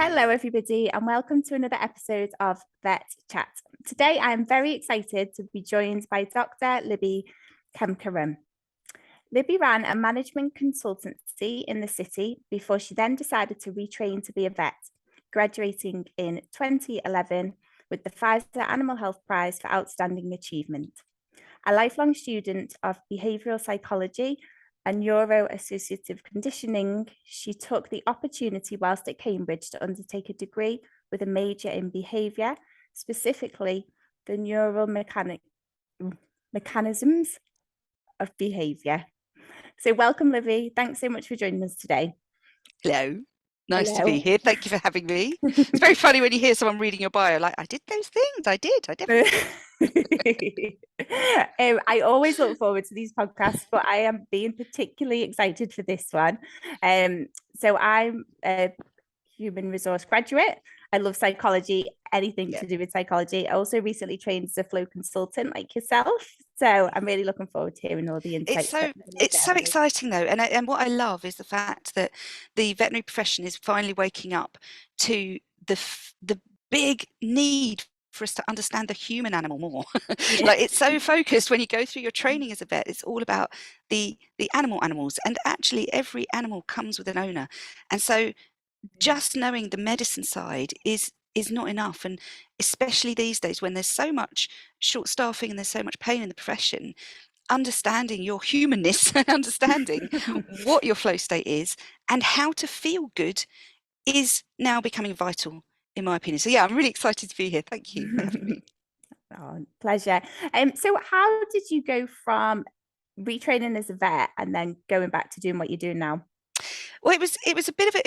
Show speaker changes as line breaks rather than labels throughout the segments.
Hello, everybody, and welcome to another episode of VETChat. Today, I am very excited to be joined by Dr. Libby Kemkaran. Libby ran a management consultancy in the city before she then decided to retrain to be a vet, graduating in 2011 with the Pfizer Animal Health Prize for Outstanding Achievement. A lifelong student of behavioural psychology and neuroassociative conditioning, she took the opportunity whilst at Cambridge to undertake a degree with a major in behaviour, specifically the neural mechanisms of behaviour. So welcome, Libby. Thanks so much for joining us today.
Hello. Nice to be here. Thank you for having me. It's very funny when you hear someone reading your bio, like, I did those things. I definitely
I always look forward to these podcasts, but I am being particularly excited for this one. So I'm a human resource graduate. I love psychology, anything to do with psychology. I also recently trained as a flow consultant like yourself. So I'm really looking forward to hearing all the insights.
It's so exciting though. And what I love is the fact that the veterinary profession is finally waking up to the big need for us to understand the human animal more. Like, it's so focused when you go through your training as a vet, it's all about the animals, and actually every animal comes with an owner. And so just knowing the medicine side is not enough, and especially these days when there's so much short staffing and there's so much pain in the profession, understanding your humanness and understanding what your flow state is and how to feel good is now becoming vital, in my opinion. So yeah, I'm really excited to be here. Thank you for having me.
Oh, pleasure. So how did you go from retraining as a vet and then going back to doing what you're doing now?
Well, it was it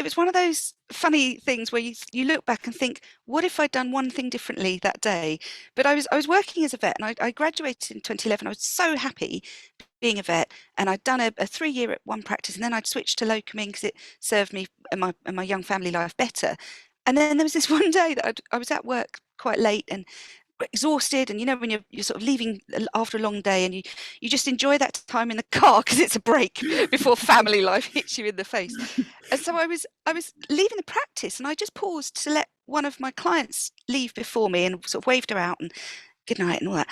was one of those funny things where you look back and think, what if I'd done one thing differently that day? But I was working as a vet, and I graduated in 2011. I was so happy being a vet, and I'd done a 3-year at one practice, and then I'd switched to locuming because it served me and my young family life better. And then there was this one day that I was at work quite late and exhausted, and you know when you're sort of leaving after a long day, and you just enjoy that time in the car because it's a break before family life hits you in the face. And so I was leaving the practice, and I just paused to let one of my clients leave before me and sort of waved her out and good night and all that.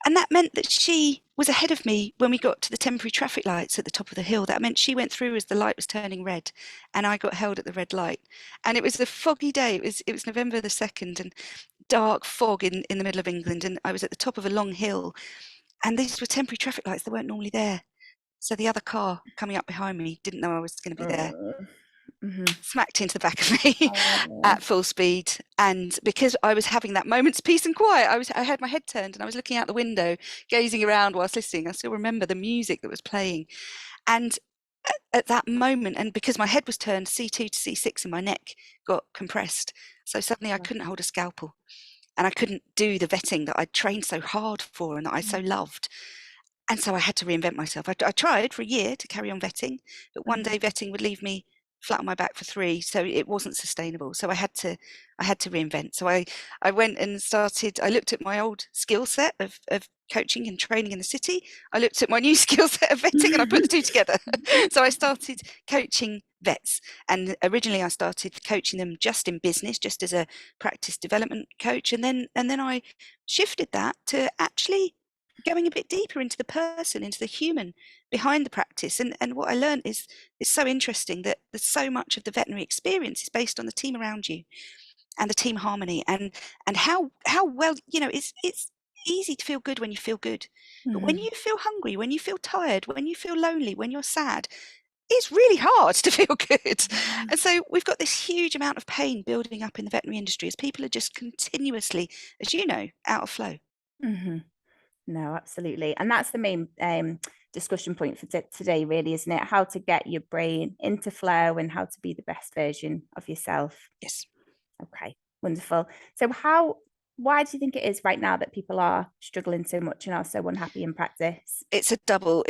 And that meant that she was ahead of me when we got to the temporary traffic lights at the top of the hill. That meant she went through as the light was turning red, and I got held at the red light. And it was a foggy day. It was November the 2nd, and dark fog in the middle of England. And I was at the top of a long hill, and these were temporary traffic lights that weren't normally there. So the other car coming up behind me didn't know I was going to be there. Smacked into the back of me at full speed. And because I was having that moment's peace and quiet, I had my head turned and I was looking out the window, gazing around whilst listening. I still remember the music that was playing. And at that moment, and because my head was turned C2 to C6 and my neck got compressed, so suddenly I couldn't hold a scalpel, and I couldn't do the vetting that I'd trained so hard for and that I so loved. And so I had to reinvent myself. I tried for a year to carry on vetting, but one day vetting would leave me flat on my back for 3, so it wasn't sustainable. So I had to reinvent. So I went and started. I looked at my old skill set of coaching and training in the city. I looked at my new skill set of vetting, and I put the two together. So I started coaching vets, and originally I started coaching them just in business, just as a practice development coach, and then I shifted that to actually going a bit deeper into the person, into the human behind the practice. And what I learned is so interesting, that there's so much of the veterinary experience is based on the team around you and the team harmony, and how well, you know, it's easy to feel good when you feel good. But when you feel hungry, when you feel tired, when you feel lonely, when you're sad, it's really hard to feel good. And so we've got this huge amount of pain building up in the veterinary industry as people are just continuously, as you know, out of flow.
No, absolutely. And that's the main discussion point for today, really, isn't it? How to get your brain into flow and how to be the best version of yourself.
Yes.
Okay, wonderful. So why do you think it is right now that people are struggling so much and are so unhappy in practice?
It's a double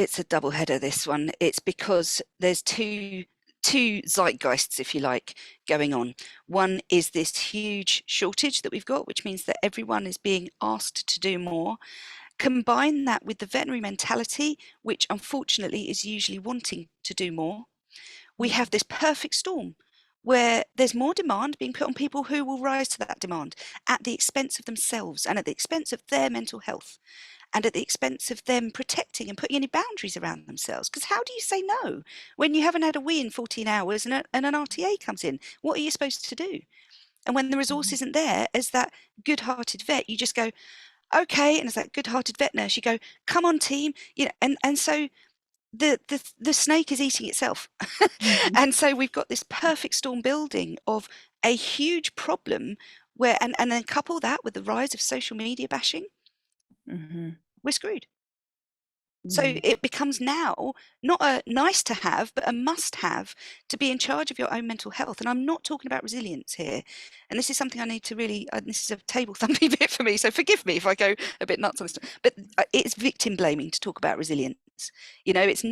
header, this one. It's because there's two zeitgeists, if you like, going on. One is this huge shortage that we've got, which means that everyone is being asked to do more. Combine that with the veterinary mentality, which unfortunately is usually wanting to do more. We have this perfect storm where there's more demand being put on people who will rise to that demand at the expense of themselves and at the expense of their mental health and at the expense of them protecting and putting any boundaries around themselves. Because how do you say no when you haven't had a wee in 14 hours and an RTA comes in? What are you supposed to do? And when the resource isn't there, as that good-hearted vet, you just go, okay. And as that good-hearted vet nurse, you go, come on, team. And so the snake is eating itself.
Mhm.
And so we've got this perfect storm building of a huge problem where, and then couple that with the rise of social media bashing, we're screwed. So it becomes now not a nice to have, but a must have to be in charge of your own mental health. And I'm not talking about resilience here. And this is something I need to really, this is a table thumping bit for me. So forgive me if I go a bit nuts on this, but it's victim blaming to talk about resilience. It's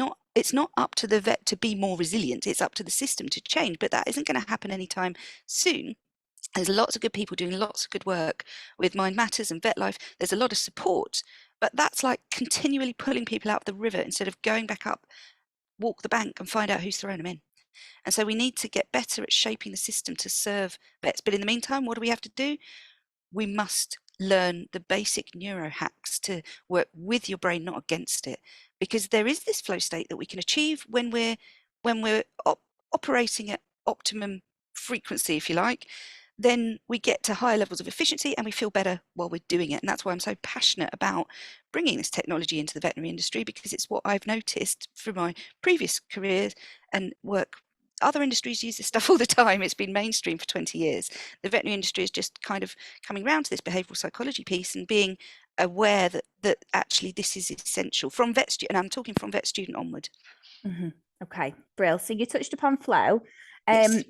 not up to the vet to be more resilient. It's up to the system to change, but that isn't going to happen anytime soon. There's lots of good people doing lots of good work with Mind Matters and Vet Life. There's a lot of support, but that's like continually pulling people out of the river instead of going back up, walk the bank and find out who's thrown them in. And so we need to get better at shaping the system to serve vets. But in the meantime, what do we have to do? We must learn the basic neuro hacks to work with your brain, not against it, because there is this flow state that we can achieve when we're operating at optimum frequency, if you like. Then we get to higher levels of efficiency and we feel better while we're doing it. And that's why I'm so passionate about bringing this technology into the veterinary industry, because it's what I've noticed through my previous careers and work. Other industries use this stuff all the time. It's been mainstream for 20 years. The veterinary industry is just kind of coming around to this behavioural psychology piece and being aware that actually this is essential from vet student, and I'm talking from vet student onward.
Okay, Brill. So you touched upon flow.
Yes.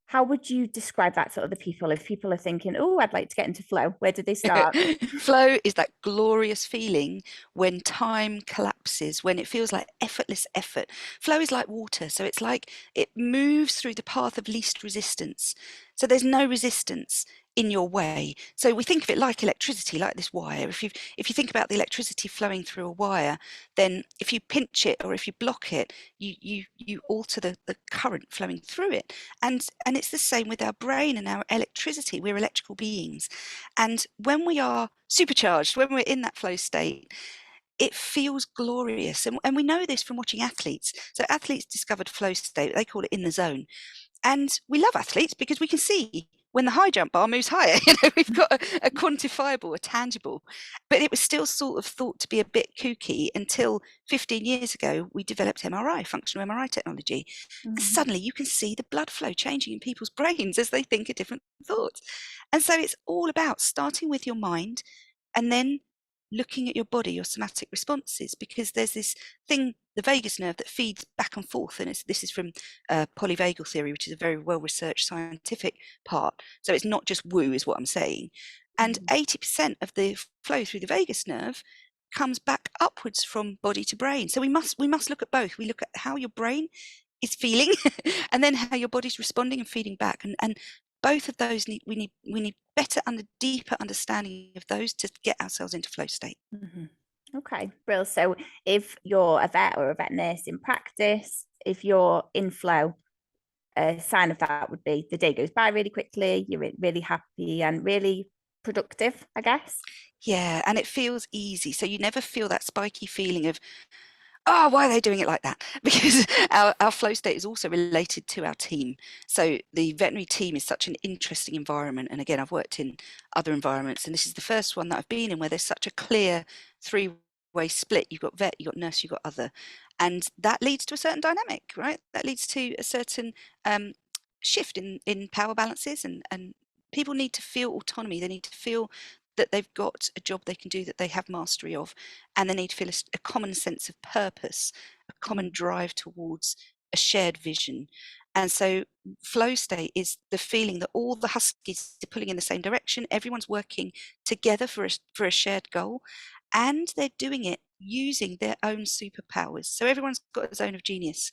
How would you describe that to other people if people are thinking, oh, I'd like to get into flow? Where did they start?
Flow is that glorious feeling when time collapses, when it feels like effortless effort. Flow is like water, so it's like it moves through the path of least resistance. So there's no resistance in your way. So we think of it like electricity, like this wire. If you think about the electricity flowing through a wire, then if you pinch it or if you block it, you alter the current flowing through it. And it's the same with our brain and our electricity. We're electrical beings. And when we are supercharged, when we're in that flow state, it feels glorious. And we know this from watching athletes. So athletes discovered flow state, they call it in the zone. And we love athletes because we can see when the high jump bar moves higher. We've got a quantifiable, a tangible. But it was still sort of thought to be a bit kooky until 15 years ago we developed MRI, functional MRI technology. And suddenly you can see the blood flow changing in people's brains as they think a different thought. And so it's all about starting with your mind and then looking at your body, your somatic responses, because there's this thing, the vagus nerve, that feeds back and forth. And this is from polyvagal theory, which is a very well-researched scientific part. So it's not just woo, is what I'm saying. And 80% of the flow through the vagus nerve comes back upwards from body to brain. So we must look at both. We look at how your brain is feeling and then how your body's responding and feeding back. And both of those we need better deeper understanding of those to get ourselves into flow state.
Okay, brilliant. So if you're a vet or a vet nurse in practice, if you're in flow, a sign of that would be the day goes by really quickly, you're really happy and really productive, I guess.
Yeah, and it feels easy. So you never feel that spiky feeling of, oh, why are they doing it like that? Because our flow state is also related to our team. So the veterinary team is such an interesting environment. And again, I've worked in other environments, and this is the first one that I've been in where there's such a clear three-way split. You've got vet, you've got nurse, you've got other. And that leads to a certain dynamic, right? That leads to a certain shift in power balances, and people need to feel autonomy. They need to feel that they've got a job they can do that they have mastery of, and they need to feel a common sense of purpose, a common drive towards a shared vision. And so flow state is the feeling that all the huskies are pulling in the same direction, everyone's working together for a shared goal, and they're doing it using their own superpowers. So everyone's got a zone of genius.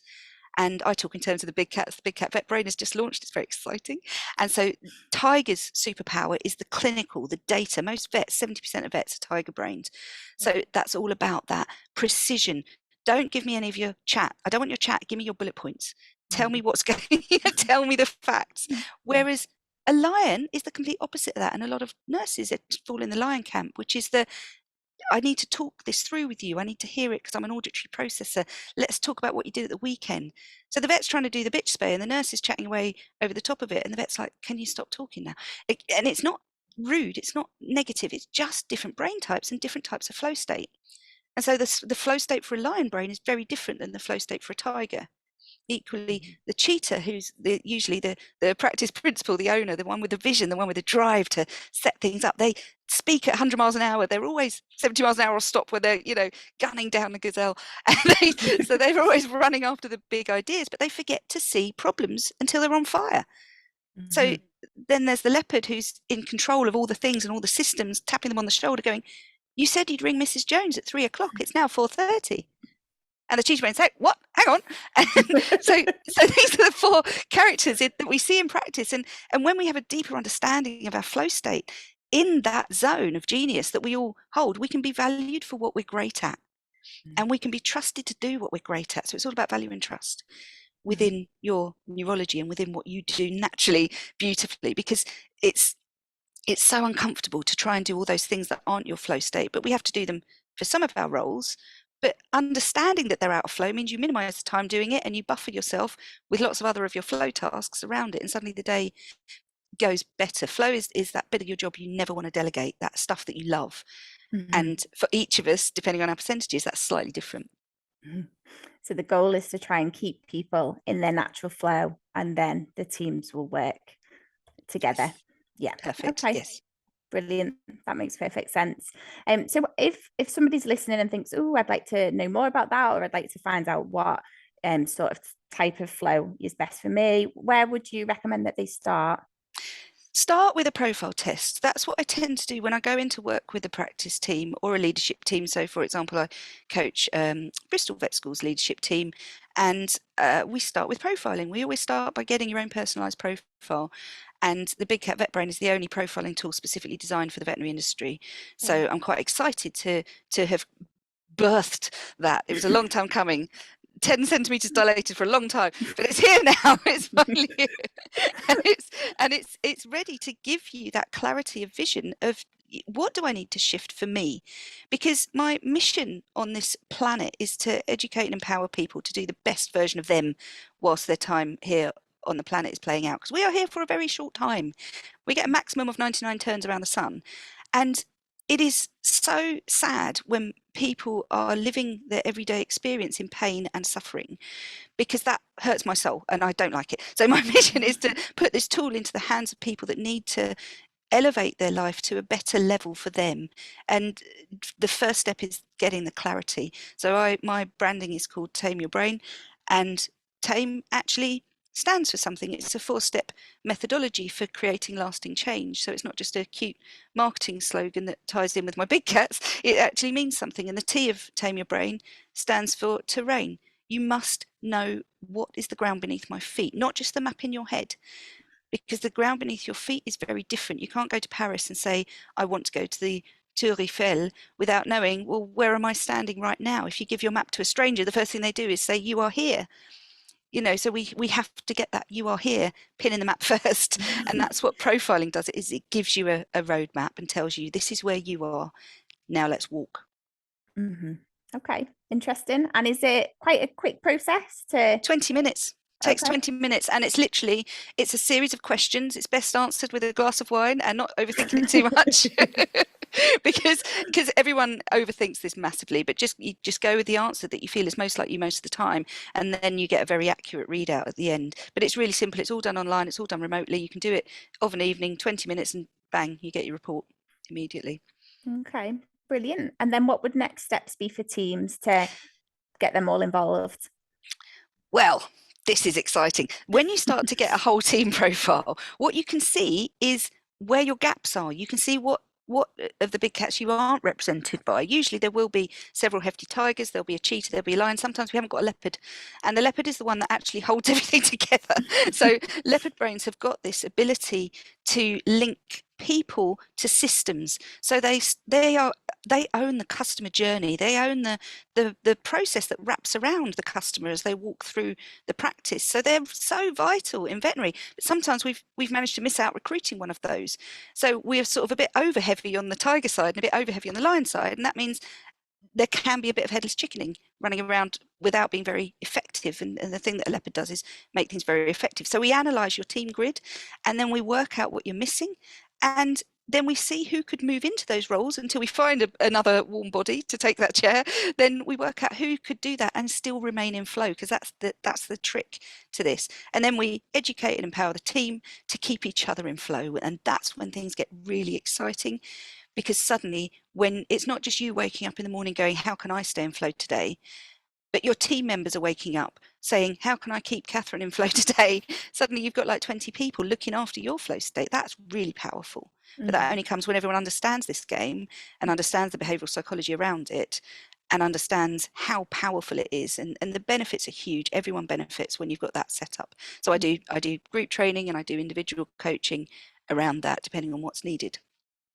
And I talk in terms of the big cats. The Big Cat Vet Brain has just launched. It's very exciting. And so Tiger's superpower is the clinical, the data. Most vets, 70% of vets are tiger brained. So that's all about that precision. Don't give me any of your chat. I don't want your chat. Give me your bullet points. Tell me what's going, tell me the facts. Whereas a lion is the complete opposite of that. And a lot of nurses fall in the lion camp, which is I need to talk this through with you. I need to hear it because I'm an auditory processor. Let's talk about what you did at the weekend. So the vet's trying to do the bitch spay and the nurse is chatting away over the top of it. And the vet's like, can you stop talking now? And it's not rude. It's not negative. It's just different brain types and different types of flow state. And so the flow state for a lion brain is very different than the flow state for a tiger. Equally, the cheetah, who's usually the practice principal, the owner, the one with the vision, the one with the drive to set things up, they speak at 100 miles an hour. They're always 70 miles an hour or stop when they're, gunning down the gazelle. And so they're always running after the big ideas, but they forget to see problems until they're on fire. So then there's the leopard who's in control of all the things and all the systems, tapping them on the shoulder going, you said you'd ring Mrs. Jones at 3 o'clock. It's now 4:30. And the cheetah brain says, what? Hang on. And so these are the four characters that we see in practice. And when we have a deeper understanding of our flow state in that zone of genius that we all hold, we can be valued for what we're great at. And we can be trusted to do what we're great at. So it's all about value and trust within your neurology and within what you do naturally, beautifully, because it's so uncomfortable to try and do all those things that aren't your flow state, but we have to do them for some of our roles. But understanding that they're out of flow means you minimize the time doing it and you buffer yourself with lots of other of your flow tasks around it. And suddenly the day goes better. Flow is that bit of your job you never want to delegate, that stuff that you love. And for each of us, depending on our percentages, that's slightly different.
So the goal is to try and keep people in their natural flow, and then the teams will work together. Yeah.
Perfect.
Okay.
Yes.
Brilliant. That makes perfect sense. So if somebody's listening and thinks, oh, I'd like to know more about that, or I'd like to find out what sort of type of flow is best for me, where would you recommend that they start?
Start with a profile test. That's what I tend to do when I go into work with a practice team or a leadership team. So, for example, I coach Bristol Vet School's leadership team, and we start with profiling. We always start by getting your own personalised profile. And the Big Cat Vet Brain is the only profiling tool specifically designed for the veterinary industry. So I'm quite excited to have birthed that. It was a long time coming. 10 centimeters dilated for a long time, but it's here now. It's finally here. And it's ready to give you that clarity of vision of what do I need to shift for me? Because my mission on this planet is to educate and empower people to do the best version of them whilst their time here on the planet is playing out. Because we are here for a very short time. We get a maximum of 99 turns around the sun. And it is so sad when people are living their everyday experience in pain and suffering, because that hurts my soul and I don't like it. So my mission is to put this tool into the hands of people that need to elevate their life to a better level for them. And the first step is getting the clarity. So my branding is called Tame Your Brain, and Tame actually stands for something. It's a 4-step methodology for creating lasting change. So it's not just a cute marketing slogan that ties in with my big cats. It actually means something. And the T of Tame Your Brain stands for terrain. You must know what is the ground beneath my feet, not just the map in your head, because the ground beneath your feet is very different. You can't go to Paris and say, I want to go to the Tour Eiffel without knowing, well, where am I standing right now? If you give your map to a stranger, the first thing they do is say, you are here. So we have to get that you are here pin in the map first. And that's what profiling does. It gives you a roadmap and tells you this is where you are. Now let's walk.
Okay, interesting. And is it quite a quick process?
20 minutes. Takes 20 minutes, and it's a series of questions. It's best answered with a glass of wine and not overthinking it too much. because everyone overthinks this massively, but you just go with the answer that you feel is most like you most of the time, and then you get a very accurate readout at the end. But it's really simple. It's all done online. It's all done remotely. You can do it of an evening, 20 minutes, and bang, you get your report immediately.
Okay, brilliant. And then what would next steps be for teams to get them all involved?
Well, this is exciting. When you start to get a whole team profile, what you can see is where your gaps are. You can see what of the big cats you aren't represented by. Usually there will be several hefty tigers, there'll be a cheetah, there'll be a lion. Sometimes we haven't got a leopard, and the leopard is the one that actually holds everything together. So leopard brains have got this ability to link people to systems. So they own the customer journey. They own the process that wraps around the customer as they walk through the practice. So they're so vital in veterinary. But sometimes we've managed to miss out recruiting one of those. So we're sort of a bit over heavy on the tiger side and a bit over heavy on the lion side, and that means there can be a bit of headless chickening running around without being very effective. And the thing that a leopard does is make things very effective. So we analyze your team grid, and then we work out what you're missing, and then we see who could move into those roles until we find another warm body to take that chair. Then we work out who could do that and still remain in flow, because that's the trick to this. And then we educate and empower the team to keep each other in flow, and that's when things get really exciting. Because suddenly, when it's not just you waking up in the morning going, how can I stay in flow today? But your team members are waking up saying, how can I keep Kathryn in flow today? Suddenly you've got like 20 people looking after your flow state. That's really powerful. But that only comes when everyone understands this game and understands the behavioral psychology around it and understands how powerful it is. And the benefits are huge. Everyone benefits when you've got that set up. So I do group training and I do individual coaching around that, depending on what's needed.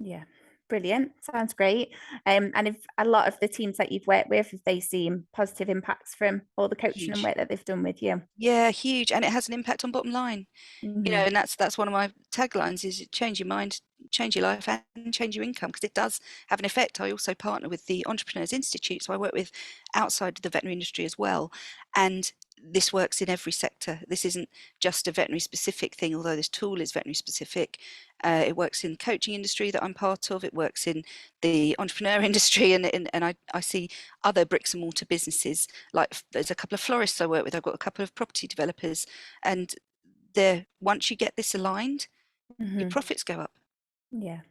Yeah. Brilliant. Sounds great. And if a lot of the teams that you've worked with, if they seen positive impacts from all the coaching and work that they've done with you?
Yeah, huge. And it has an impact on bottom line. You know, and that's one of my taglines is change your mind, change your life, and change your income, because it does have an effect. I also partner with the Entrepreneurs Institute, so I work with outside the veterinary industry as well. And this works in every sector. This isn't just a veterinary specific thing, although this tool is veterinary specific. It works in the coaching industry that I'm part of. It works in the entrepreneur industry, and I see other bricks and mortar businesses. Like there's a couple of florists I work with. I've got a couple of property developers, and once you get this aligned, your profits go up.
Yeah.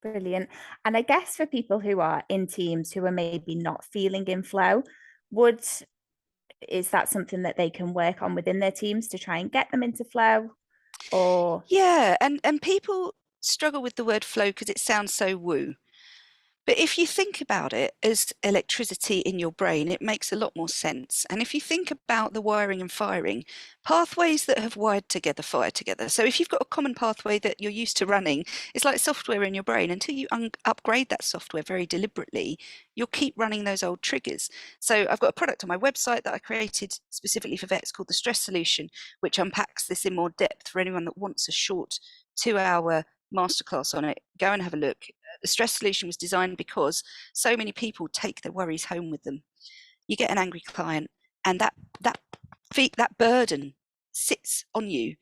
Brilliant. And I guess for people who are in teams who are maybe not feeling in flow, is that something that they can work on within their teams to try and get them into flow? Or
Yeah, and people struggle with the word flow because it sounds so woo. But if you think about it as electricity in your brain, it makes a lot more sense. And if you think about the wiring and firing, pathways that have wired together fire together. So if you've got a common pathway that you're used to running, it's like software in your brain. Until you upgrade that software very deliberately, you'll keep running those old triggers. So I've got a product on my website that I created specifically for vets called the Stress Solution, which unpacks this in more depth for anyone that wants a short 2-hour masterclass on it. Go and have a look. The Stress Solution was designed because so many people take their worries home with them. You get an angry client, and that burden sits on you,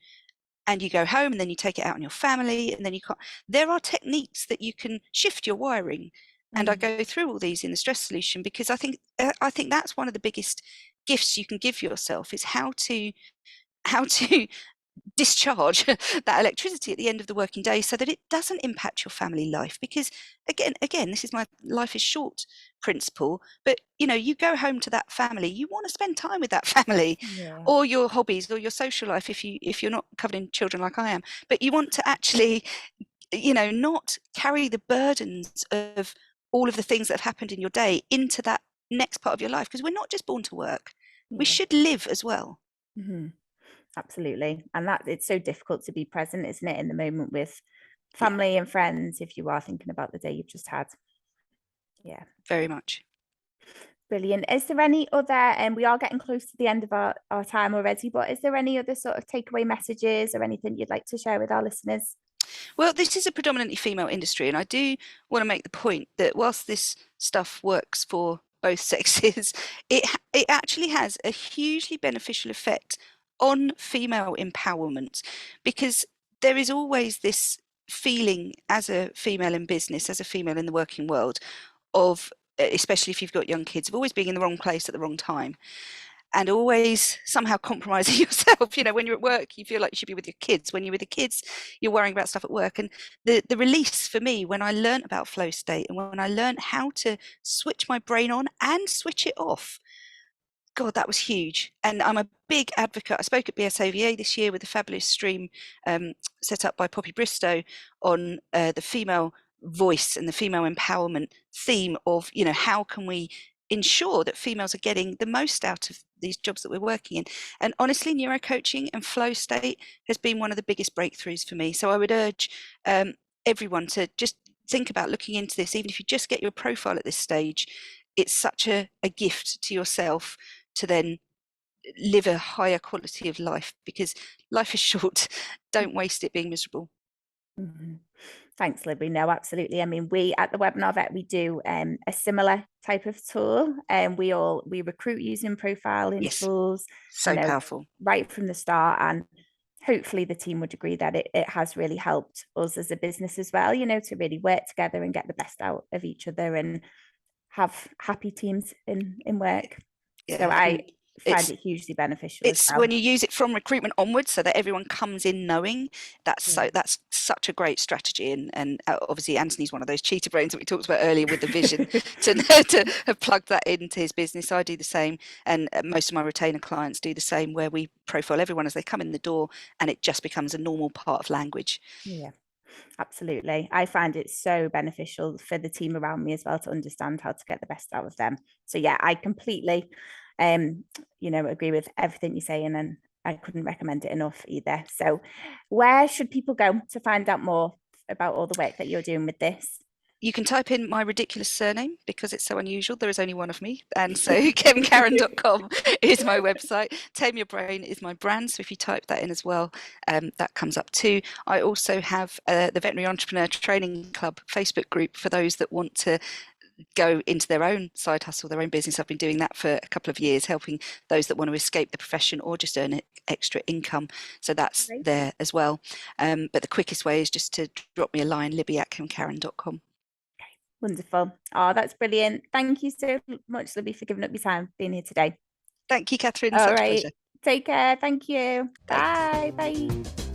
and you go home, and then you take it out on your family, and then you can't. There are techniques that you can shift your wiring, and I go through all these in the Stress Solution, because I think that's one of the biggest gifts you can give yourself, is how to discharge that electricity at the end of the working day so that it doesn't impact your family life. Because again, this is my life is short principle, but you go home to that family, you want to spend time with that family, or your hobbies or your social life, if you're not covered in children like I am, but you want to actually not carry the burdens of all of the things that have happened in your day into that next part of your life, because we're not just born to work, we should live as well.
Absolutely. And that it's so difficult to be present, isn't it, in the moment with family and friends, if you are thinking about the day you've just had. Yeah,
very much.
Brilliant. Is there any other, and we are getting close to the end of our time already, but is there any other sort of takeaway messages or anything you'd like to share with our listeners?
Well, this is a predominantly female industry, and I do want to make the point that whilst this stuff works for both sexes, it actually has a hugely beneficial effect on female empowerment, because there is always this feeling as a female in business, as a female in the working world, of, especially if you've got young kids, of always being in the wrong place at the wrong time, and always somehow compromising yourself. When you're at work, you feel like you should be with your kids. When you're with the kids, you're worrying about stuff at work. And the release for me, when I learned about flow state and when I learned how to switch my brain on and switch it off, God, that was huge. And I'm a big advocate. I spoke at BSAVA this year with a fabulous stream set up by Poppy Bristow on the female voice and the female empowerment theme of, how can we ensure that females are getting the most out of these jobs that we're working in. And honestly, neurocoaching and flow state has been one of the biggest breakthroughs for me. So I would urge everyone to just think about looking into this. Even if you just get your profile at this stage, it's such a gift to yourself to then live a higher quality of life, because life is short. Don't waste it being miserable.
Mm-hmm. Thanks, Libby. No, absolutely. I mean, we at the Webinar Vet, we do a similar type of tool, and we recruit using profiling tools,
So powerful
right from the start. And hopefully the team would agree that it has really helped us as a business as well, to really work together and get the best out of each other and have happy teams in work. So I find it hugely beneficial as well.
When you use it from recruitment onwards, so that everyone comes in knowing, that's such a great strategy. And obviously Anthony's one of those cheetah brains that we talked about earlier with the vision to have plugged that into his business. I do the same, and most of my retainer clients do the same, where we profile everyone as they come in the door, and it just becomes a normal part of language.
Yeah, absolutely. I find it so beneficial for the team around me as well to understand how to get the best out of them. So yeah, I completely agree with everything you're saying, and I couldn't recommend it enough either. So where should people go to find out more about all the work that you're doing with this?
You can type in my ridiculous surname because it's so unusual. There is only one of me. And so Kemkaran.com is my website. Tame Your Brain is my brand. So if you type that in as well, that comes up too. I also have the Veterinary Entrepreneur Training Club Facebook group for those that want to go into their own side hustle, their own business. I've been doing that for a couple of years, helping those that want to escape the profession or just earn extra income. So that's there as well. But the quickest way is just to drop me a line, Libby@Kemkaran.com.
Wonderful. Oh, that's brilliant. Thank you so much, Libby, for giving up your time being here today.
Thank you, Kathryn.
All
Such a
right.
pleasure.
Take care. Thank you.
Bye.
Bye. Bye.